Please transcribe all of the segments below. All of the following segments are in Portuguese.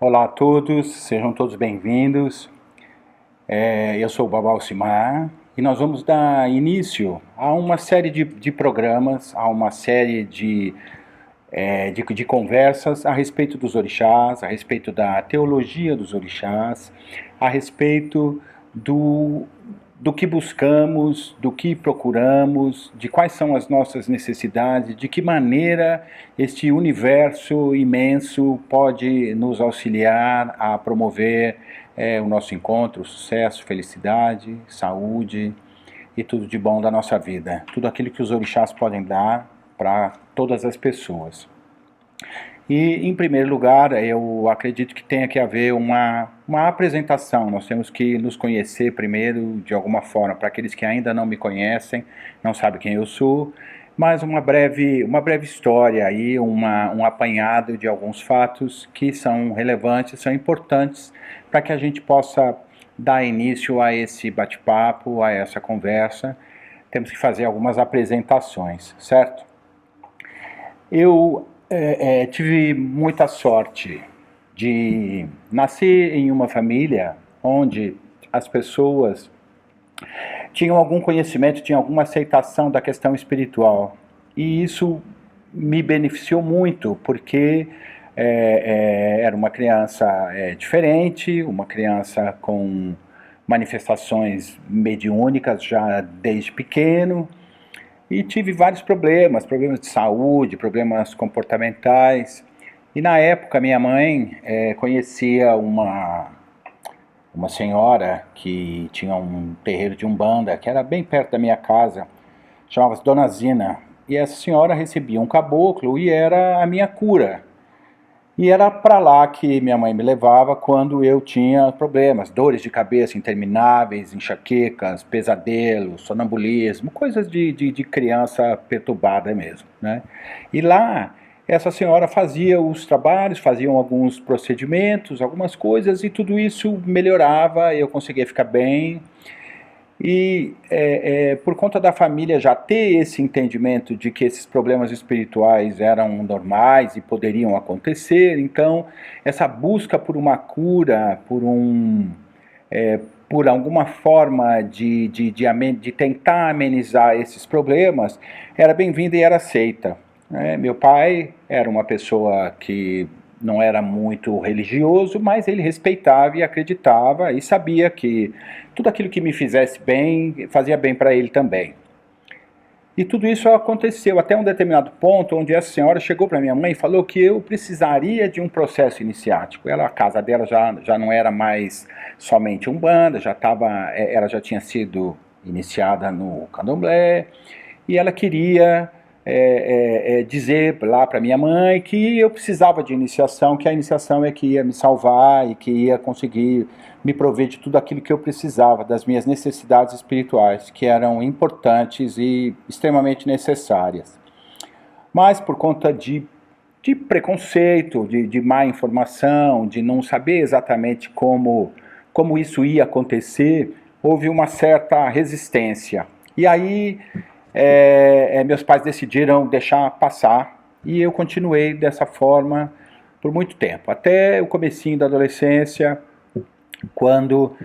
Olá a todos, sejam todos bem-vindos. Eu sou o Babá Alcimar e nós vamos dar início a uma série de programas, a uma série de conversas a respeito dos orixás, a respeito da teologia dos orixás, a respeito do que buscamos, do que procuramos, de quais são as nossas necessidades, de que maneira este universo imenso pode nos auxiliar a promover o nosso encontro, sucesso, felicidade, saúde e tudo de bom da nossa vida. Tudo aquilo que os orixás podem dar para todas as pessoas. E, em primeiro lugar, eu acredito que tenha que haver uma apresentação. Nós temos que nos conhecer primeiro, de alguma forma, para aqueles que ainda não me conhecem, não sabem quem eu sou, mas uma breve história aí, um apanhado de alguns fatos que são relevantes, são importantes para que a gente possa dar início a esse bate-papo, a essa conversa. Temos que fazer algumas apresentações, certo? Eu tive muita sorte de nascer em uma família onde as pessoas tinham algum conhecimento, tinham alguma aceitação da questão espiritual. E isso me beneficiou muito, porque era uma criança diferente, uma criança com manifestações mediúnicas já desde pequeno, e tive vários problemas de saúde, problemas comportamentais. E na época minha mãe conhecia uma senhora que tinha um terreiro de umbanda, que era bem perto da minha casa, chamava-se Dona Zina. E essa senhora recebia um caboclo e era a minha cura. E era para lá que minha mãe me levava quando eu tinha problemas, dores de cabeça intermináveis, enxaquecas, pesadelos, sonambulismo, coisas de criança perturbada mesmo, né? E lá, essa senhora fazia os trabalhos, faziam alguns procedimentos, algumas coisas, e tudo isso melhorava, eu conseguia ficar bem. E por conta da família já ter esse entendimento de que esses problemas espirituais eram normais e poderiam acontecer, então essa busca por uma cura, por alguma forma de tentar amenizar esses problemas, era bem-vinda e era aceita, né? Meu pai era uma pessoa que não era muito religioso, mas ele respeitava e acreditava e sabia que tudo aquilo que me fizesse bem, fazia bem para ele também. E tudo isso aconteceu até um determinado ponto onde essa senhora chegou para minha mãe e falou que eu precisaria de um processo iniciático. A casa dela já não era mais somente umbanda, ela já tinha sido iniciada no candomblé, e ela queria dizer lá para minha mãe que eu precisava de iniciação, que a iniciação é que ia me salvar e que ia conseguir me prover de tudo aquilo que eu precisava, das minhas necessidades espirituais, que eram importantes e extremamente necessárias. Mas por conta de preconceito, de má informação, de não saber exatamente como isso ia acontecer, houve uma certa resistência. E aí meus pais decidiram deixar passar e eu continuei dessa forma por muito tempo, até o comecinho da adolescência, quando,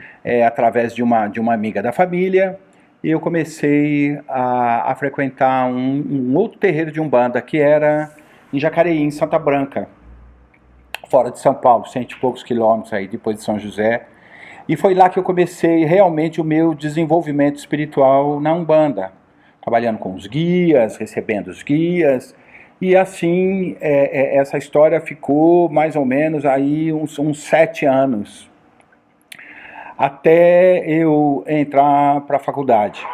através de uma amiga da família, eu comecei a frequentar um outro terreiro de umbanda, que era em Jacareí, em Santa Branca, fora de São Paulo, 100 e poucos quilômetros aí depois de São José. E foi lá que eu comecei realmente o meu desenvolvimento espiritual na Umbanda, trabalhando com os guias, recebendo os guias, e assim essa história ficou mais ou menos aí uns 7 anos, até eu entrar para a faculdade.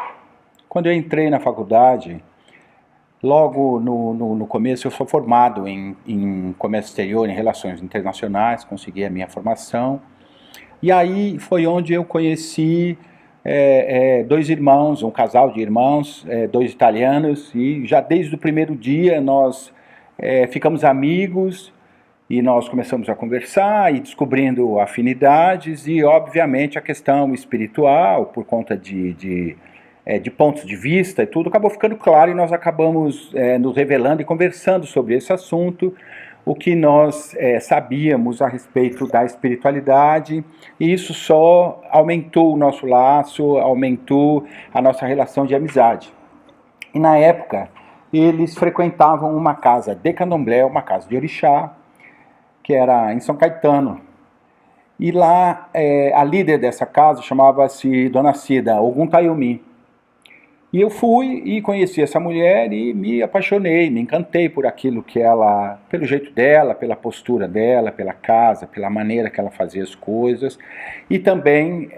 Quando eu entrei na faculdade, logo no começo, eu sou formado em comércio exterior, em relações internacionais, consegui a minha formação. E aí foi onde eu conheci dois irmãos, um casal de irmãos, dois italianos, e já desde o primeiro dia nós ficamos amigos e nós começamos a conversar e descobrindo afinidades e, obviamente, a questão espiritual, por conta de pontos de vista e tudo, acabou ficando claro e nós acabamos nos revelando e conversando sobre esse assunto, o que nós sabíamos a respeito da espiritualidade, e isso só aumentou o nosso laço, aumentou a nossa relação de amizade. E na época, eles frequentavam uma casa de candomblé, uma casa de orixá, que era em São Caetano. E lá, a líder dessa casa chamava-se Dona Cida Oguntayumi. E eu fui e conheci essa mulher e me apaixonei, me encantei por aquilo que ela, pelo jeito dela, pela postura dela, pela casa, pela maneira que ela fazia as coisas, e também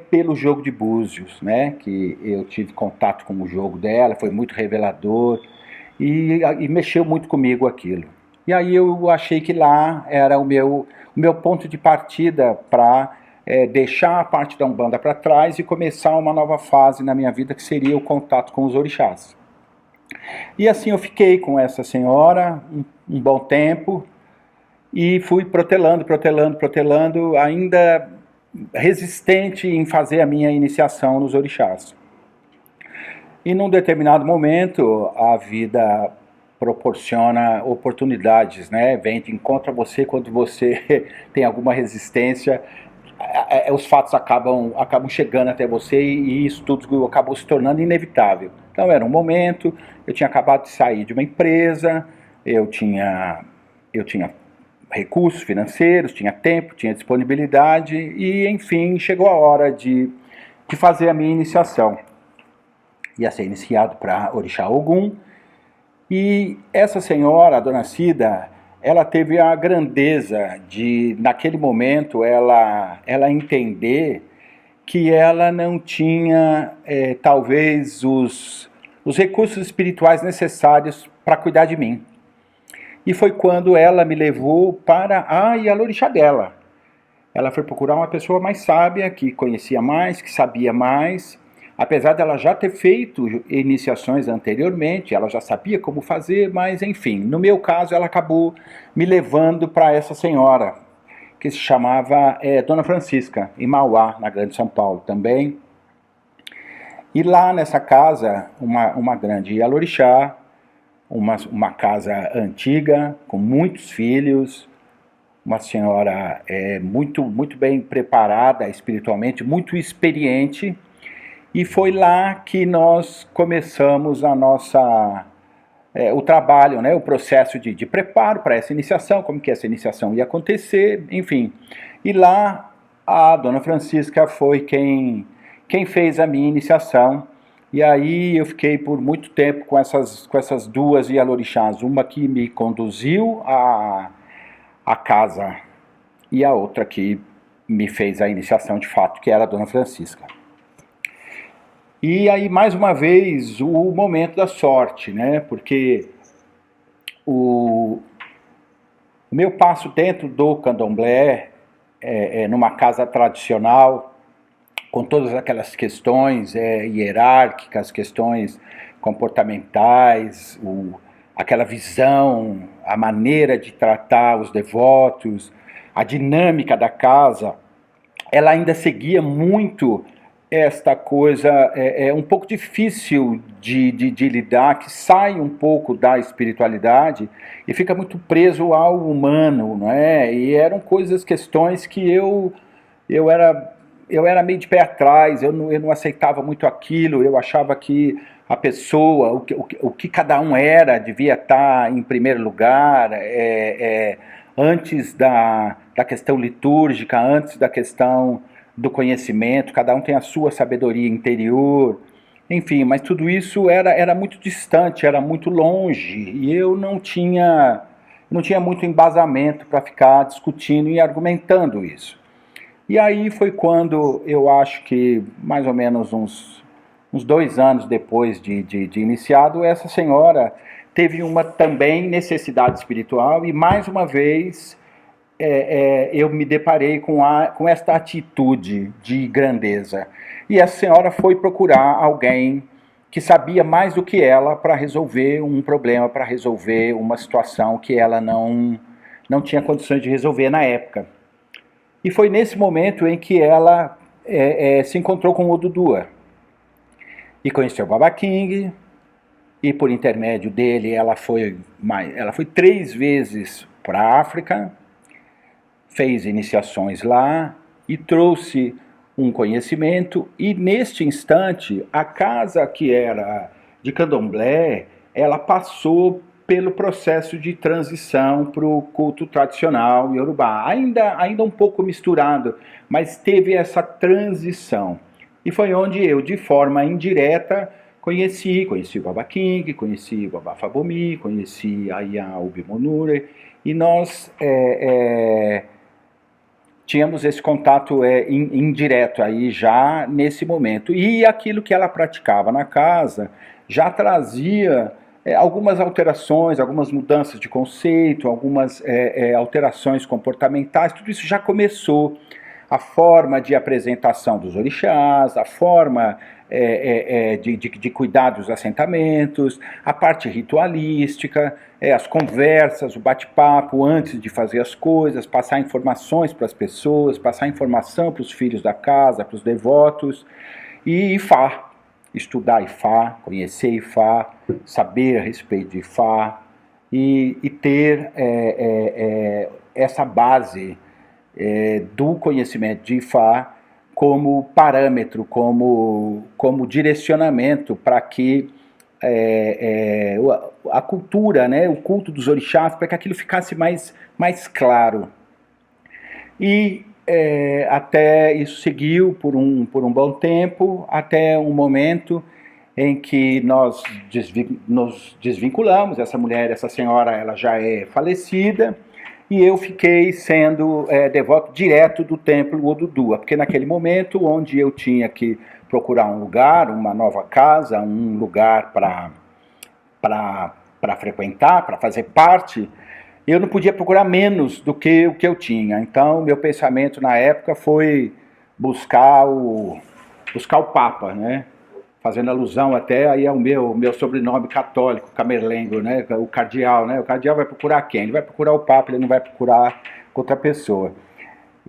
pelo jogo de búzios, né? Que eu tive contato com o jogo dela, foi muito revelador e mexeu muito comigo aquilo. E aí eu achei que lá era o meu ponto de partida para deixar a parte da Umbanda para trás e começar uma nova fase na minha vida, que seria o contato com os orixás. E assim eu fiquei com essa senhora um bom tempo e fui protelando, ainda resistente em fazer a minha iniciação nos orixás. E num determinado momento a vida proporciona oportunidades, né? Vem de encontro a você quando você tem alguma resistência. Os fatos acabam chegando até você e isso tudo acabou se tornando inevitável. Então era um momento, eu tinha acabado de sair de uma empresa, eu tinha recursos financeiros, tinha tempo, tinha disponibilidade e, enfim, chegou a hora de fazer a minha iniciação. Ia ser iniciado para Orixá Ogum e essa senhora, a Dona Cida, ela teve a grandeza de, naquele momento, ela entender que ela não tinha, talvez, os recursos espirituais necessários para cuidar de mim. E foi quando ela me levou para a Ialorixá dela. Ela foi procurar uma pessoa mais sábia, que conhecia mais, que sabia mais. Apesar dela já ter feito iniciações anteriormente, ela já sabia como fazer, mas enfim, no meu caso ela acabou me levando para essa senhora, que se chamava Dona Francisca, em Mauá, na Grande São Paulo também. E lá nessa casa, uma grande Ialorixá, uma casa antiga, com muitos filhos, uma senhora muito bem preparada espiritualmente, muito experiente. E foi lá que nós começamos o trabalho, né, o processo de preparo para essa iniciação, como que essa iniciação ia acontecer, enfim. E lá a Dona Francisca foi quem fez a minha iniciação. E aí eu fiquei por muito tempo com essas duas Ialorixás, uma que me conduziu à casa e a outra que me fez a iniciação de fato, que era a Dona Francisca. E aí, mais uma vez, o momento da sorte, né? Porque o meu passo dentro do candomblé, numa casa tradicional, com todas aquelas questões hierárquicas, questões comportamentais, aquela visão, a maneira de tratar os devotos, a dinâmica da casa, ela ainda seguia muito esta coisa um pouco difícil de lidar, que sai um pouco da espiritualidade e fica muito preso ao humano, não é? E eram questões que eu era meio de pé atrás, eu não aceitava muito aquilo, eu achava que a pessoa, o que cada um era, devia estar em primeiro lugar, antes da questão litúrgica, antes da questão do conhecimento, cada um tem a sua sabedoria interior, enfim, mas tudo isso era muito distante, era muito longe, e eu não tinha muito embasamento para ficar discutindo e argumentando isso. E aí foi quando eu acho que mais ou menos uns 2 anos depois de iniciado, essa senhora teve uma também necessidade espiritual e mais uma vez eu me deparei com esta atitude de grandeza. E a senhora foi procurar alguém que sabia mais do que ela para resolver um problema, para resolver uma situação que ela não tinha condições de resolver na época. E foi nesse momento em que ela se encontrou com o Odudua. E conheceu o Baba King, e por intermédio dele ela foi 3 vezes para a África, fez iniciações lá e trouxe um conhecimento, e neste instante a casa que era de candomblé, ela passou pelo processo de transição para o culto tradicional iorubá, ainda um pouco misturado, mas teve essa transição. E foi onde eu, de forma indireta, conheci o Baba King, conheci o Baba Fabomi, conheci a Iya Ubimonure, e nós tínhamos esse contato indireto aí já nesse momento. E aquilo que ela praticava na casa já trazia algumas alterações, algumas mudanças de conceito, algumas alterações comportamentais, tudo isso já começou. A forma de apresentação dos orixás, a forma de cuidar dos assentamentos, a parte ritualística, as conversas, o bate-papo antes de fazer as coisas, passar informações para as pessoas, passar informação para os filhos da casa, para os devotos, e Ifá, estudar Ifá, conhecer Ifá, saber a respeito de Ifá, e ter essa base do conhecimento de Ifá como parâmetro, como direcionamento para que a cultura, né, o culto dos orixás, para que aquilo ficasse mais claro. E até isso seguiu por um bom tempo, até um momento em que nós nos desvinculamos. Essa mulher, essa senhora, ela já é falecida, e eu fiquei sendo devoto direto do templo Odudua, porque naquele momento onde eu tinha que procurar um lugar, uma nova casa, um lugar para frequentar, para fazer parte, eu não podia procurar menos do que o que eu tinha. Então, meu pensamento na época foi buscar o Papa, né? Fazendo alusão até aí ao meu sobrenome católico, Camerlengo, né? O cardeal, né? O cardeal vai procurar quem? Ele vai procurar o Papa, ele não vai procurar outra pessoa.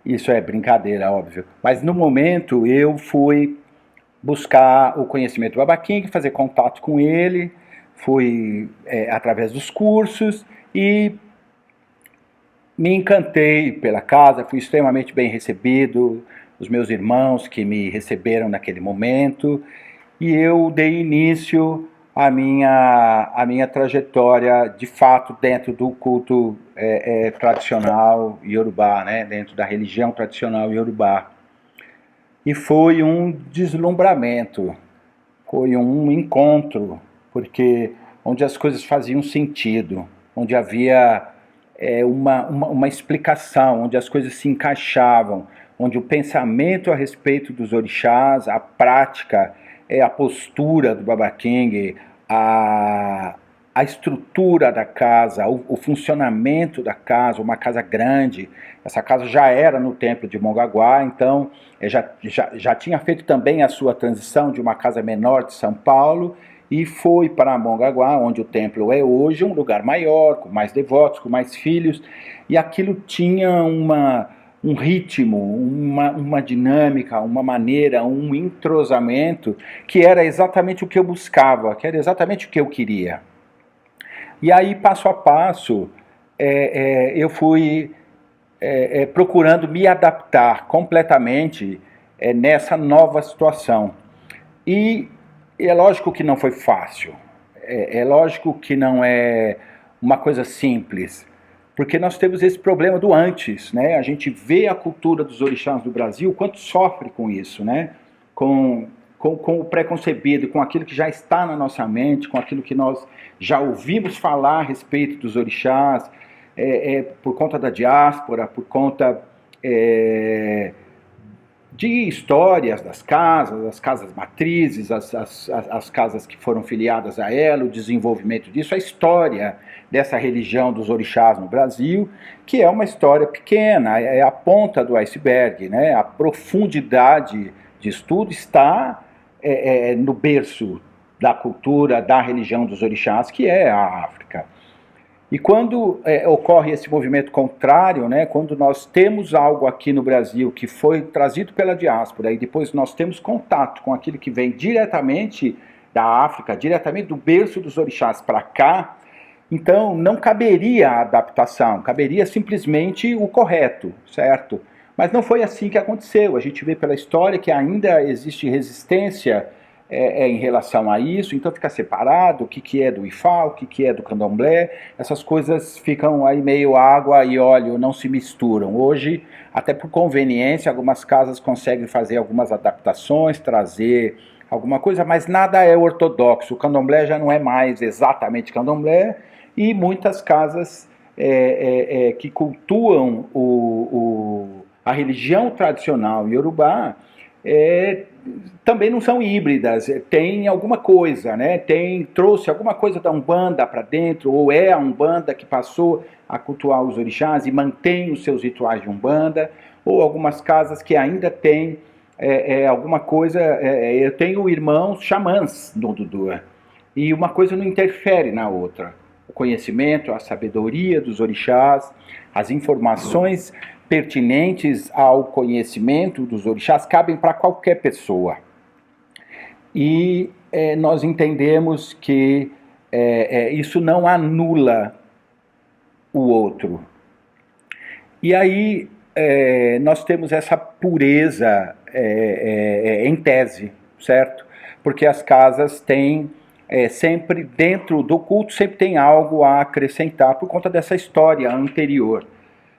Isso é brincadeira, óbvio. Mas no momento eu fui buscar o conhecimento do Baba King, fazer contato com ele, fui através dos cursos e me encantei pela casa, fui extremamente bem recebido, os meus irmãos que me receberam naquele momento, e eu dei início à minha trajetória, de fato, dentro do culto tradicional iorubá, né? Dentro da religião tradicional iorubá. E foi um deslumbramento, foi um encontro, porque onde as coisas faziam sentido, onde havia uma explicação, onde as coisas se encaixavam, onde o pensamento a respeito dos orixás, a prática, a postura do Baba King, a estrutura da casa, o funcionamento da casa, uma casa grande. Essa casa já era no templo de Mongaguá, então já tinha feito também a sua transição de uma casa menor de São Paulo e foi para Mongaguá, onde o templo é hoje, um lugar maior, com mais devotos, com mais filhos, e aquilo tinha um ritmo, uma dinâmica, uma maneira, um entrosamento que era exatamente o que eu buscava, que era exatamente o que eu queria. E aí, passo a passo, eu fui procurando me adaptar completamente nessa nova situação. E é lógico que não foi fácil, é lógico que não é uma coisa simples, porque nós temos esse problema do antes, né? A gente vê a cultura dos orixás do Brasil, quanto sofre com isso, né? Com o preconcebido, com aquilo que já está na nossa mente, com aquilo que nós já ouvimos falar a respeito dos orixás, por conta da diáspora, por conta de histórias das casas, as casas matrizes, as casas que foram filiadas a ela, o desenvolvimento disso, a história dessa religião dos orixás no Brasil, que é uma história pequena, é a ponta do iceberg, né? A profundidade de estudo está no berço da cultura, da religião dos orixás, que é a África. E quando ocorre esse movimento contrário, né, quando nós temos algo aqui no Brasil que foi trazido pela diáspora e depois nós temos contato com aquilo que vem diretamente da África, diretamente do berço dos orixás para cá, Então, não caberia a adaptação, caberia simplesmente o correto, certo? Mas não foi assim que aconteceu. A gente vê pela história que ainda existe resistência em relação a isso, então fica separado o que é do Ifá, o que é do candomblé, essas coisas ficam aí meio água e óleo, não se misturam. Hoje, até por conveniência, algumas casas conseguem fazer algumas adaptações, trazer alguma coisa, mas nada é ortodoxo. O candomblé já não é mais exatamente candomblé, e muitas casas que cultuam a religião tradicional iorubá também não são híbridas, tem alguma coisa, né? Trouxe alguma coisa da Umbanda para dentro, ou é a Umbanda que passou a cultuar os orixás e mantém os seus rituais de Umbanda, ou algumas casas que ainda têm alguma coisa. Eu tenho irmãos xamãs no Dudu, e uma coisa não interfere na outra. O conhecimento, a sabedoria dos orixás, as informações pertinentes ao conhecimento dos orixás cabem para qualquer pessoa. E nós entendemos que isso não anula o outro. E aí nós temos essa pureza em tese, certo? Porque as casas têm sempre, dentro do culto, sempre tem algo a acrescentar por conta dessa história anterior.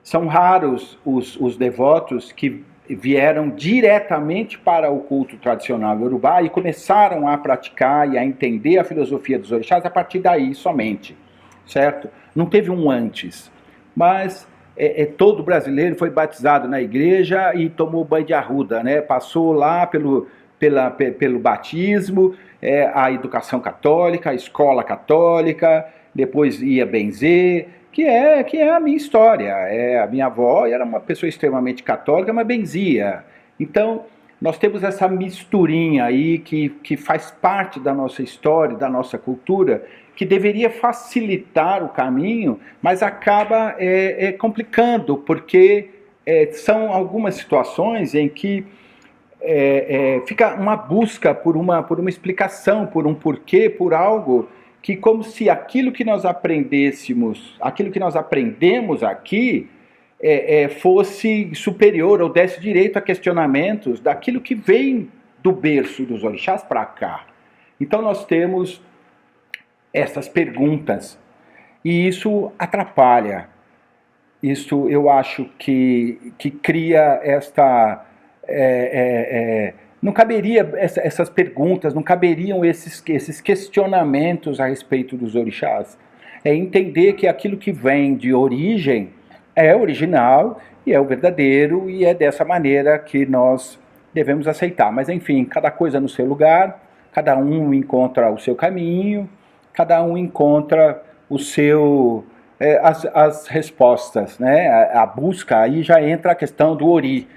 São raros os devotos que vieram diretamente para o culto tradicional iorubá e começaram a praticar e a entender a filosofia dos orixás a partir daí somente, certo? Não teve um antes, mas todo brasileiro foi batizado na igreja e tomou banho de arruda, né? Passou lá pelo batismo, a educação católica, a escola católica, depois ia benzer, que é a minha história. A minha avó era uma pessoa extremamente católica, mas benzia. Então, nós temos essa misturinha aí que faz parte da nossa história, da nossa cultura, que deveria facilitar o caminho, mas acaba complicando, porque são algumas situações em que fica uma busca por uma explicação, por um porquê, por algo que, como se aquilo que nós aprendêssemos, aquilo que nós aprendemos aqui fosse superior ou desse direito a questionamentos daquilo que vem do berço dos orixás para cá. Então nós temos essas perguntas e isso atrapalha. Isso eu acho que cria esta... não caberia essas perguntas, não caberiam esses questionamentos a respeito dos orixás. É entender que aquilo que vem de origem é original e é o verdadeiro, e é dessa maneira que nós devemos aceitar. Mas enfim, cada coisa no seu lugar, cada um encontra o seu caminho, cada um encontra o seu... as respostas, né? A busca, aí já entra a questão do ori.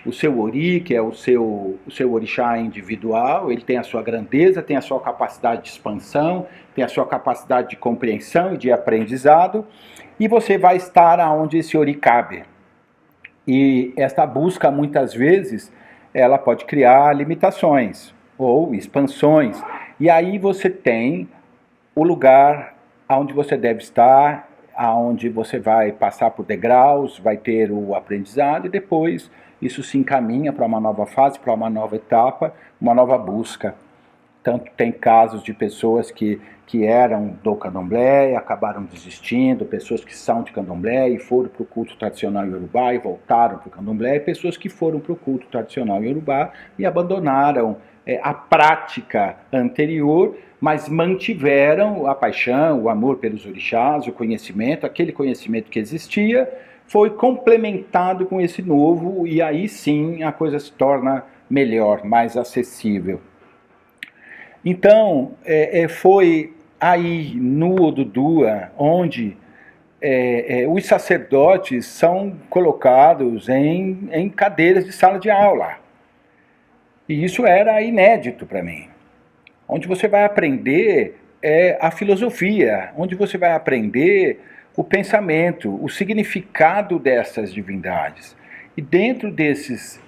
O seu ori, que é o seu orixá individual, ele tem a sua grandeza, tem a sua capacidade de expansão, tem a sua capacidade de compreensão e de aprendizado, e você vai estar aonde esse ori cabe. E esta busca, muitas vezes, ela pode criar limitações ou expansões. E aí você tem o lugar aonde você deve estar, aonde você vai passar por degraus, vai ter o aprendizado, e depois isso se encaminha para uma nova fase, para uma nova etapa, uma nova busca. Tanto tem casos de pessoas que eram do candomblé e acabaram desistindo, pessoas que são de candomblé e foram para o culto tradicional iorubá e voltaram para o candomblé, e pessoas que foram para o culto tradicional iorubá e abandonaram a prática anterior, mas mantiveram a paixão, o amor pelos orixás, o conhecimento, aquele conhecimento que existia, foi complementado com esse novo, e aí sim a coisa se torna melhor, mais acessível. Então, foi aí no Odudua onde os sacerdotes são colocados em cadeiras de sala de aula. E isso era inédito para mim. Onde você vai aprender a filosofia, onde você vai aprender o pensamento, o significado dessas divindades. E dentro desses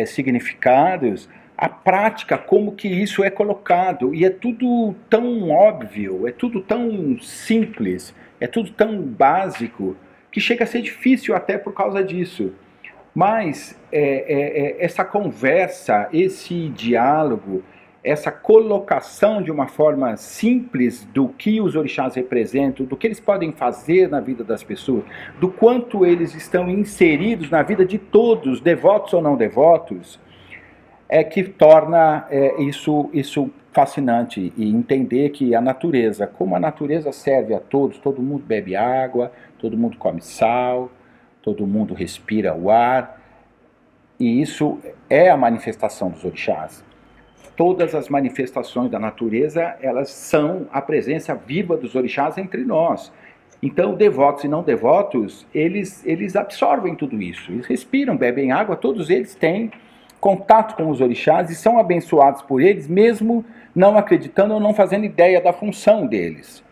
significados, a prática, como que isso é colocado. E é tudo tão óbvio, é tudo tão simples, é tudo tão básico que chega a ser difícil até por causa disso. Mas essa conversa, esse diálogo, essa colocação de uma forma simples do que os orixás representam, do que eles podem fazer na vida das pessoas, do quanto eles estão inseridos na vida de todos, devotos ou não devotos, é que torna isso fascinante. E entender que a natureza, como a natureza serve a todos, todo mundo bebe água, todo mundo come sal, todo mundo respira o ar, e isso é a manifestação dos orixás. Todas as manifestações da natureza, elas são a presença viva dos orixás entre nós. Então, devotos e não devotos, eles absorvem tudo isso. Eles respiram, bebem água, todos eles têm contato com os orixás e são abençoados por eles, mesmo não acreditando ou não fazendo ideia da função deles.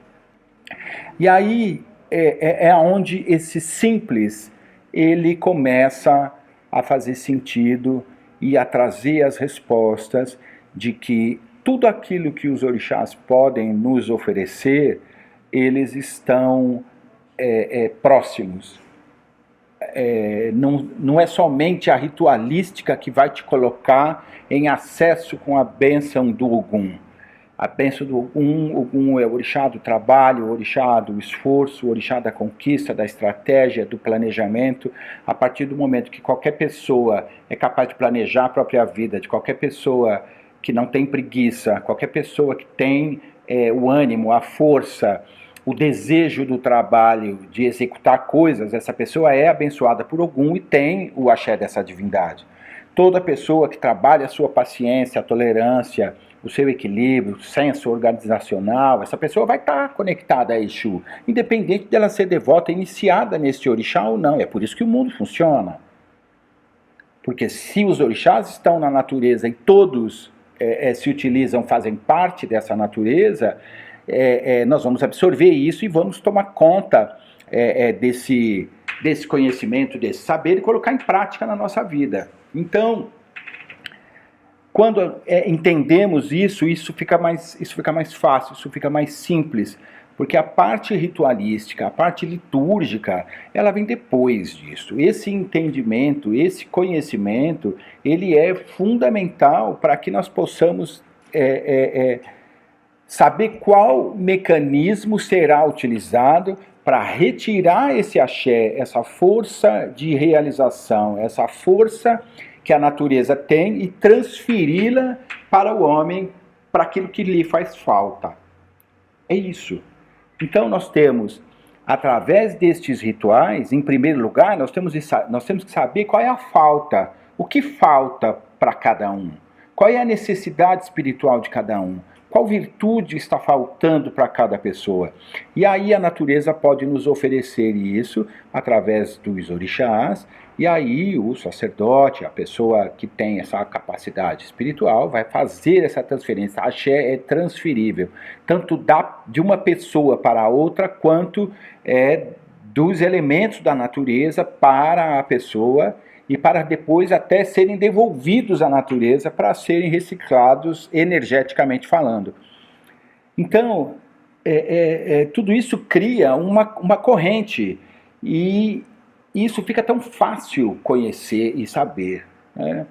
E aí é onde esse simples, ele começa a fazer sentido e a trazer as respostas de que tudo aquilo que os orixás podem nos oferecer, eles estão próximos. Não é somente a ritualística que vai te colocar em acesso com a bênção do Ogum. A bênção do Ogum é o orixá do trabalho, o orixá do esforço, o orixá da conquista, da estratégia, do planejamento. A partir do momento que qualquer pessoa é capaz de planejar a própria vida, de qualquer pessoa que não tem preguiça, qualquer pessoa que tem o ânimo, a força, o desejo do trabalho, de executar coisas, essa pessoa é abençoada por Ogum e tem o axé dessa divindade. Toda pessoa que trabalha a sua paciência, a tolerância, o seu equilíbrio, o senso organizacional, essa pessoa vai estar conectada a Exu, independente dela ser devota, iniciada neste orixá ou não. É por isso que o mundo funciona. Porque se os orixás estão na natureza e todos se utilizam, fazem parte dessa natureza, nós vamos absorver isso e vamos tomar conta desse conhecimento, desse saber e colocar em prática na nossa vida. Então, quando entendemos isso fica mais fácil, isso fica mais simples, porque a parte ritualística, a parte litúrgica, ela vem depois disso. Esse entendimento, esse conhecimento, ele é fundamental para que nós possamos saber qual mecanismo será utilizado para retirar esse axé, essa força de realização, essa força que a natureza tem e transferi-la para o homem, para aquilo que lhe faz falta. É isso. Então nós temos, através destes rituais, em primeiro lugar, nós temos que saber qual é a falta, o que falta para cada um, qual é a necessidade espiritual de cada um, qual virtude está faltando para cada pessoa. E aí a natureza pode nos oferecer isso através dos orixás, e aí o sacerdote, a pessoa que tem essa capacidade espiritual, vai fazer essa transferência. A axé é transferível, tanto de uma pessoa para a outra, quanto dos elementos da natureza para a pessoa, e para depois até serem devolvidos à natureza para serem reciclados energeticamente falando. Então, tudo isso cria uma corrente, e isso fica tão fácil conhecer e saber, né?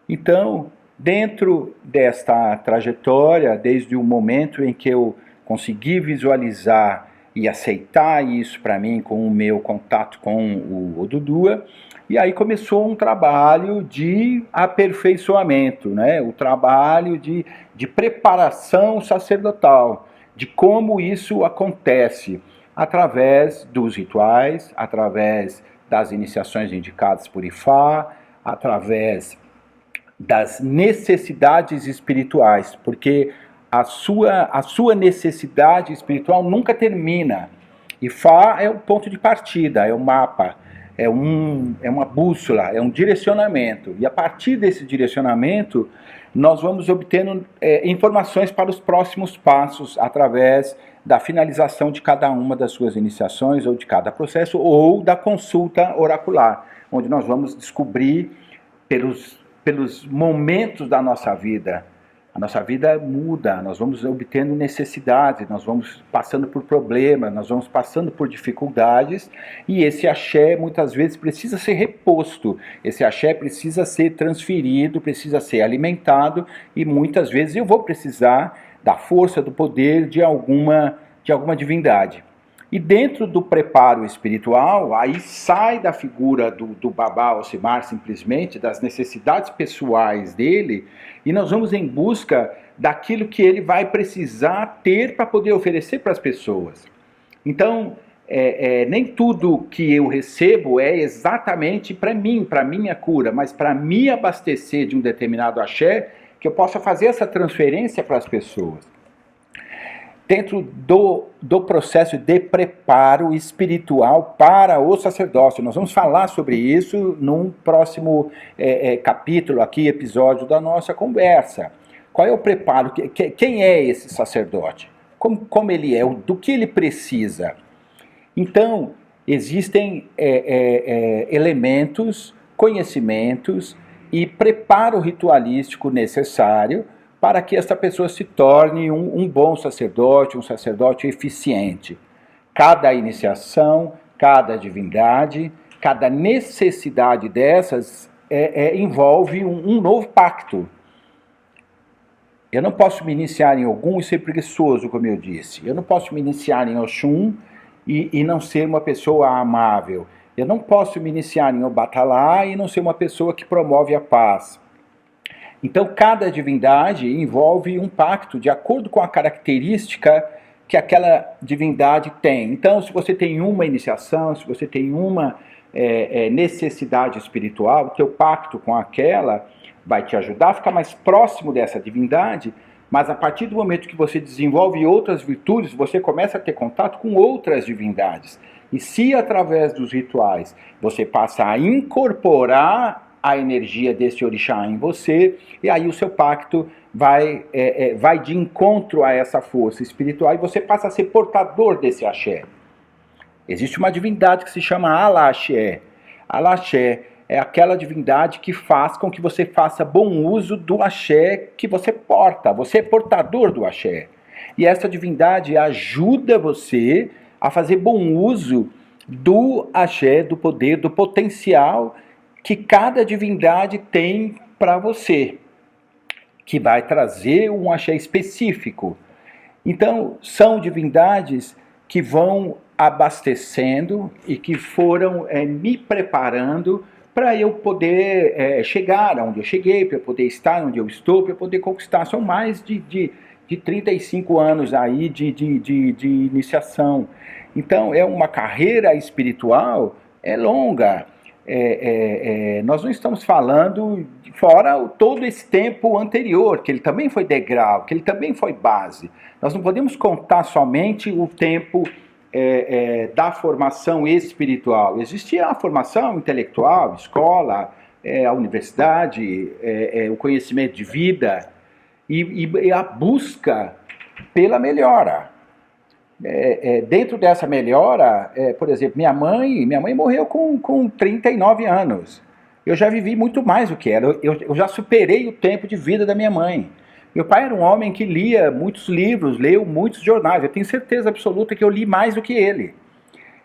Então, dentro desta trajetória, desde o momento em que eu consegui visualizar e aceitar isso para mim com o meu contato com o Odudua, e aí começou um trabalho de aperfeiçoamento, né? O trabalho de preparação sacerdotal, de como isso acontece, através dos rituais, através das iniciações indicadas por Ifá, através das necessidades espirituais, porque a sua necessidade espiritual nunca termina. Ifá é o ponto de partida, é o mapa, é uma bússola, é um direcionamento. E a partir desse direcionamento, nós vamos obtendo informações para os próximos passos através da finalização de cada uma das suas iniciações, ou de cada processo, ou da consulta oracular, onde nós vamos descobrir pelos momentos da nossa vida A nossa vida muda, nós vamos obtendo necessidades, nós vamos passando por problemas, nós vamos passando por dificuldades, e esse axé muitas vezes precisa ser reposto, esse axé precisa ser transferido, precisa ser alimentado, e muitas vezes eu vou precisar da força, do poder de alguma divindade. E dentro do preparo espiritual, aí sai da figura do Baba Alcimar simplesmente, das necessidades pessoais dele, e nós vamos em busca daquilo que ele vai precisar ter para poder oferecer para as pessoas. Então, nem tudo que eu recebo é exatamente para mim, para minha cura, mas para me abastecer de um determinado axé, que eu possa fazer essa transferência para as pessoas. Dentro do processo de preparo espiritual para o sacerdócio. Nós vamos falar sobre isso num próximo capítulo aqui, episódio da nossa conversa. Qual é o preparo? Quem é esse sacerdote? Como ele é? Do que ele precisa? Então, existem elementos, conhecimentos e preparo ritualístico necessário para que esta pessoa se torne um bom sacerdote, um sacerdote eficiente. Cada iniciação, cada divindade, cada necessidade dessas envolve um novo pacto. Eu não posso me iniciar em Ogum e ser preguiçoso, como eu disse. Eu não posso me iniciar em Oxum e não ser uma pessoa amável. Eu não posso me iniciar em Obatalá e não ser uma pessoa que promove a paz. Então, cada divindade envolve um pacto de acordo com a característica que aquela divindade tem. Então, se você tem uma iniciação, se você tem uma necessidade espiritual, o teu pacto com aquela vai te ajudar a ficar mais próximo dessa divindade, mas a partir do momento que você desenvolve outras virtudes, você começa a ter contato com outras divindades. E se através dos rituais você passa a incorporar a energia desse orixá em você, e aí o seu pacto vai de encontro a essa força espiritual e você passa a ser portador desse axé. Existe uma divindade que se chama Alaxé. Alaxé é aquela divindade que faz com que você faça bom uso do axé que você porta. Você é portador do axé. E essa divindade ajuda você a fazer bom uso do axé, do poder, do potencial que cada divindade tem para você, que vai trazer um axé específico. Então, são divindades que vão abastecendo e que foram me preparando para eu poder chegar onde eu cheguei, para eu poder estar onde eu estou, para eu poder conquistar. São mais de 35 anos aí de iniciação. Então, é uma carreira espiritual longa. Nós não estamos falando fora todo esse tempo anterior, que ele também foi degrau, que ele também foi base. Nós não podemos contar somente o tempo da formação espiritual. Existia a formação intelectual, escola, a universidade, o conhecimento de vida e a busca pela melhora. Dentro dessa melhora, por exemplo, minha mãe morreu com 39 anos. Eu já vivi muito mais do que ela. Eu já superei o tempo de vida da minha mãe. Meu pai era um homem que lia muitos livros, leu muitos jornais. Eu tenho certeza absoluta que eu li mais do que ele.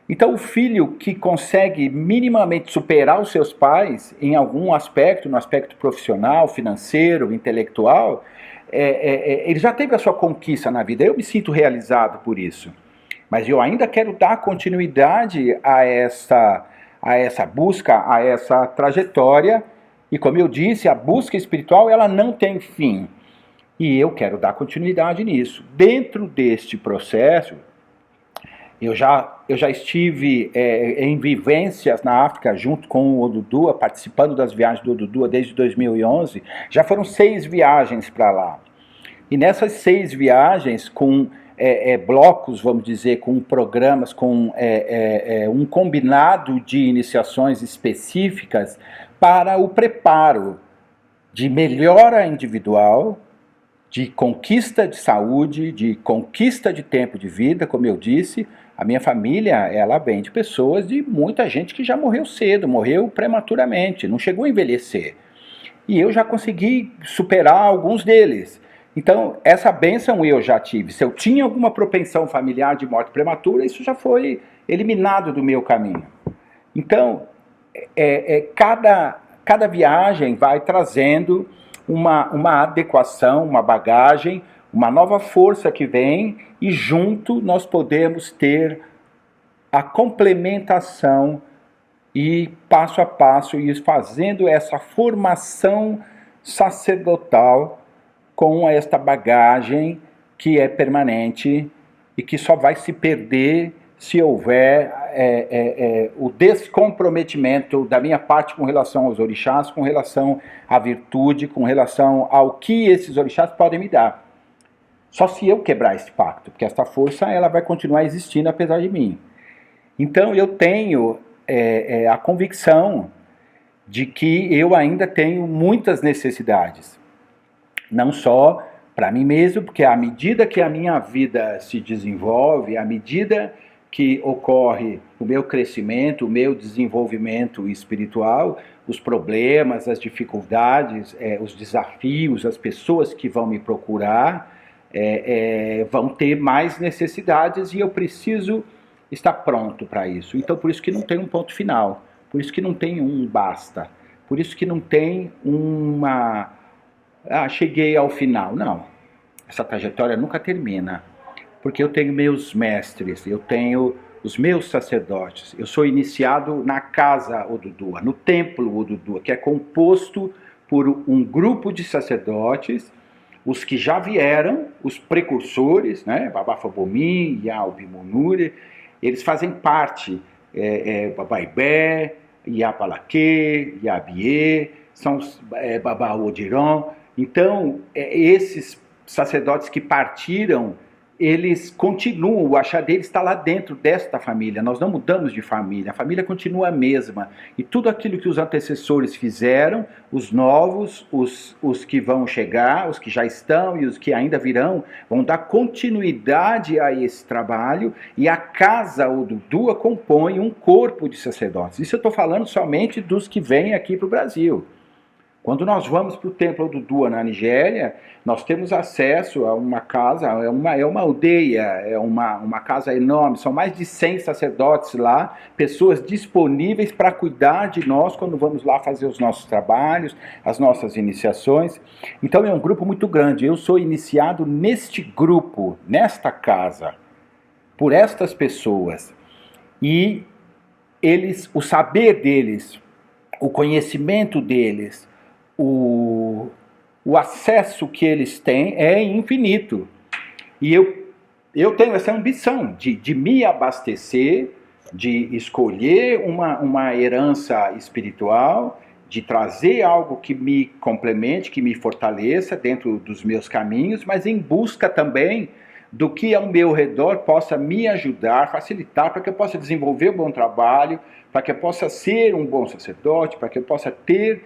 Então, o filho que consegue minimamente superar os seus pais em algum aspecto, no aspecto profissional, financeiro, intelectual, ele já teve a sua conquista na vida. Eu me sinto realizado por isso. Mas eu ainda quero dar continuidade a essa busca, a essa trajetória. E como eu disse, a busca espiritual ela não tem fim. E eu quero dar continuidade nisso. Dentro deste processo, eu já estive em vivências na África junto com o Odudua, participando das viagens do Odudua desde 2011. Já foram 6 viagens para lá. E nessas 6 viagens, com blocos, vamos dizer, com programas, com um combinado de iniciações específicas para o preparo de melhora individual, de conquista de saúde, de conquista de tempo de vida. Como eu disse, a minha família, ela vem de pessoas, de muita gente que já morreu cedo, morreu prematuramente, não chegou a envelhecer. E eu já consegui superar alguns deles. Então, essa bênção eu já tive. Se eu tinha alguma propensão familiar de morte prematura, isso já foi eliminado do meu caminho. Então, cada viagem vai trazendo uma adequação, uma bagagem, uma nova força que vem, e junto nós podemos ter a complementação e passo a passo ir fazendo essa formação sacerdotal com esta bagagem que é permanente e que só vai se perder se houver o descomprometimento da minha parte com relação aos orixás, com relação à virtude, com relação ao que esses orixás podem me dar. Só se eu quebrar esse pacto, porque essa força ela vai continuar existindo apesar de mim. Então eu tenho a convicção de que eu ainda tenho muitas necessidades. Não só para mim mesmo, porque à medida que a minha vida se desenvolve, à medida que ocorre o meu crescimento, o meu desenvolvimento espiritual, os problemas, as dificuldades, os desafios, as pessoas que vão me procurar vão ter mais necessidades e eu preciso estar pronto para isso. Então, por isso que não tem um ponto final, por isso que não tem um basta, por isso que não tem uma... cheguei ao final. Não, essa trajetória nunca termina, porque eu tenho meus mestres, eu tenho os meus sacerdotes, eu sou iniciado na casa Odudua, no templo Odudua, que é composto por um grupo de sacerdotes, os que já vieram, os precursores, né, Babá Fabomim, Yaubimunure, eles fazem parte, Babá Ibé, Iapalaque, Iabie, são Babá Odiron. Então, esses sacerdotes que partiram, eles continuam, o axé deles está lá dentro desta família, nós não mudamos de família, a família continua a mesma, e tudo aquilo que os antecessores fizeram, os novos, os que vão chegar, os que já estão e os que ainda virão, vão dar continuidade a esse trabalho, e a casa Odudua compõe um corpo de sacerdotes. Isso eu estou falando somente dos que vêm aqui para o Brasil. Quando nós vamos para o templo Odudua na Nigéria, nós temos acesso a uma casa, é uma aldeia, é uma casa enorme, são mais de 100 sacerdotes lá, pessoas disponíveis para cuidar de nós quando vamos lá fazer os nossos trabalhos, as nossas iniciações. Então é um grupo muito grande, eu sou iniciado neste grupo, nesta casa, por estas pessoas. E eles, o saber deles, o conhecimento deles, o acesso que eles têm é infinito. E eu tenho essa ambição de me abastecer, de escolher uma herança espiritual, de trazer algo que me complemente, que me fortaleça dentro dos meus caminhos, mas em busca também do que ao meu redor possa me ajudar, facilitar, para que eu possa desenvolver um bom trabalho, para que eu possa ser um bom sacerdote, para que eu possa ter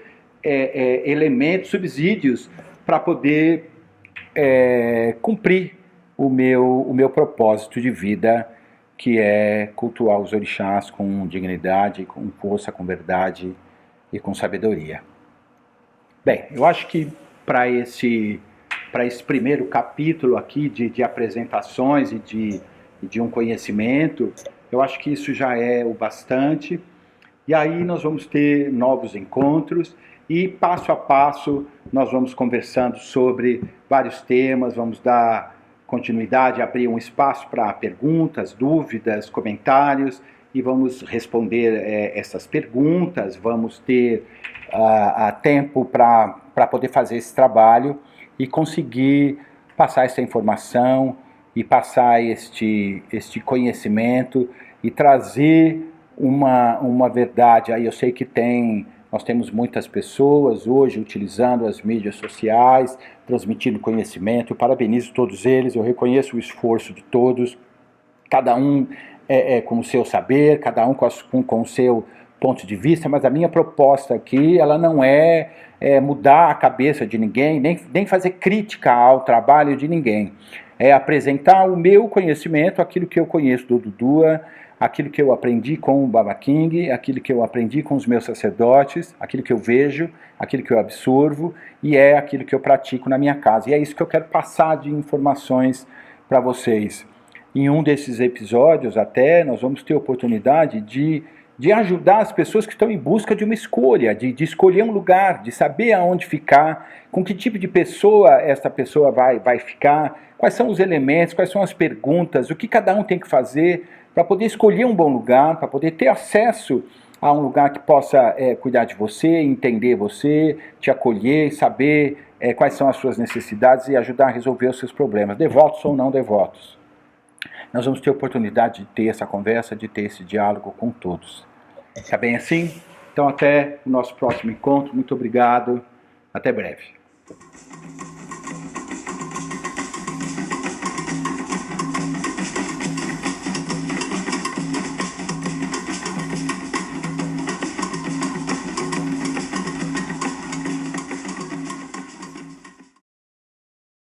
elementos, subsídios para poder cumprir o meu propósito de vida, que é cultuar os orixás com dignidade, com força, com verdade e com sabedoria. Bem, eu acho que para esse primeiro capítulo aqui de apresentações e de um conhecimento, eu acho que isso já é o bastante. E aí nós vamos ter novos encontros e passo a passo nós vamos conversando sobre vários temas, vamos dar continuidade, abrir um espaço para perguntas, dúvidas, comentários e vamos responder essas perguntas, vamos ter tempo para poder fazer esse trabalho e conseguir passar essa informação e passar este conhecimento e trazer uma verdade. Aí eu sei que nós temos muitas pessoas hoje utilizando as mídias sociais, transmitindo conhecimento. Eu parabenizo todos eles, eu reconheço o esforço de todos, cada um com o seu saber, cada um com o seu ponto de vista, mas a minha proposta aqui, ela não é mudar a cabeça de ninguém, nem fazer crítica ao trabalho de ninguém. É apresentar o meu conhecimento, aquilo que eu conheço do Odudua, aquilo que eu aprendi com o Baba King, aquilo que eu aprendi com os meus sacerdotes, aquilo que eu vejo, aquilo que eu absorvo, e é aquilo que eu pratico na minha casa. E é isso que eu quero passar de informações para vocês. Em um desses episódios, até, nós vamos ter oportunidade de ajudar as pessoas que estão em busca de uma escolha, de escolher um lugar, de saber aonde ficar, com que tipo de pessoa esta pessoa vai ficar, quais são os elementos, quais são as perguntas, o que cada um tem que fazer para poder escolher um bom lugar, para poder ter acesso a um lugar que possa cuidar de você, entender você, te acolher, saber quais são as suas necessidades e ajudar a resolver os seus problemas, devotos ou não devotos. Nós vamos ter oportunidade de ter essa conversa, de ter esse diálogo com todos. Tá bem assim? Então até o nosso próximo encontro. Muito obrigado. Até breve.